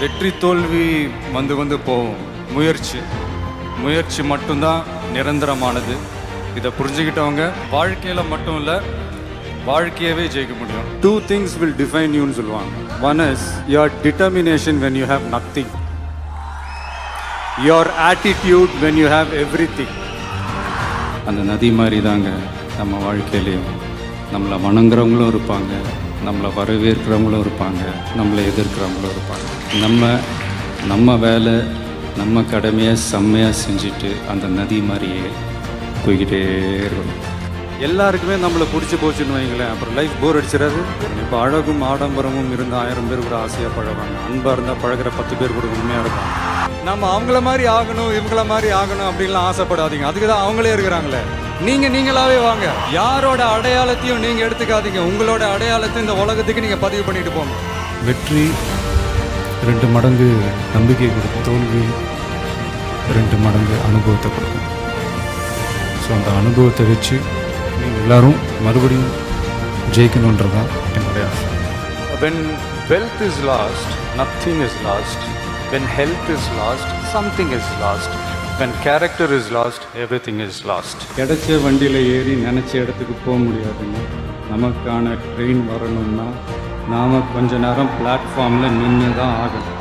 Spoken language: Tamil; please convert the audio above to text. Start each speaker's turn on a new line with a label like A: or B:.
A: வெற்றி தோல்வி வந்து போகும். முயற்சி மட்டும்தான் நிரந்தரமானது. இதை புரிஞ்சுக்கிட்டவங்க வாழ்க்கையில் மட்டும் இல்லை, வாழ்க்கையவே ஜெயிக்க முடியும். 2 things will define youன்னு சொல்லுவாங்க. One is your determination when you have nothing, your attitude when you have everything. அந்த நதி மாதிரி தாங்க நம்ம வாழ்க்கையிலையும். நம்மளை வணங்குறவங்களும் இருப்பாங்க, நம்மளை வரவேற்கிறவங்களும் இருப்பாங்க, நம்மளை எதிர்க்கிறவங்களும் இருப்பாங்க. நம்ம வேலை நம்ம கடமையை செம்மையாக செஞ்சுட்டு அந்த நதி மாதிரியே போய்கிட்டே இருக்கணும். எல்லாருக்குமே நம்மளை பிடிச்சி போச்சுன்னு வைங்களேன், அப்புறம் லைஃப் போர் அடிச்சிடாது. இப்போ அழகும் ஆடம்பரமும் இருந்த 1000 பேர் கூட ஆசையாக பழகுவாங்க. அன்பாக இருந்தால் பழகிற 10 பேர் கூட உண்மையாக இருப்பாங்க. நம்ம அவங்கள மாதிரி ஆகணும், இவங்கள மாதிரி ஆகணும் அப்படின்லாம் ஆசைப்படாதீங்க. அதுக்கு தான் அவங்களே இருக்கிறாங்களே. நீங்களாவே வாங்க. யாரோட அடையாளத்தையும் நீங்கள் எடுத்துக்காதீங்க. உங்களோட அடையாளத்தை இந்த உலகத்துக்கு நீங்கள் பதிவு பண்ணிட்டு போங்க. வெற்றி 2 மடங்கு நம்பிக்கை கொடுக்கும், தோல்வி 2 மடங்கு அனுபவத்தை கொடுக்கும். ஸோ அந்த அனுபவத்தை வச்சு நீங்கள் எல்லோரும் மறுபடியும் ஜெயிக்கணுன்றதான் என்னுடைய ஆசை. When wealth is lost, nothing is lost. When health is lost, something is lost. When character is lost, everything is lost. கிடைச்ச வண்டியில் ஏறி நினச்ச இடத்துக்கு போக முடியாதுங்க. நமக்கான ட்ரெயின் வரணும்னா நாம் கொஞ்ச நேரம் பிளாட்ஃபார்மில் நின்று தான் ஆகணும்.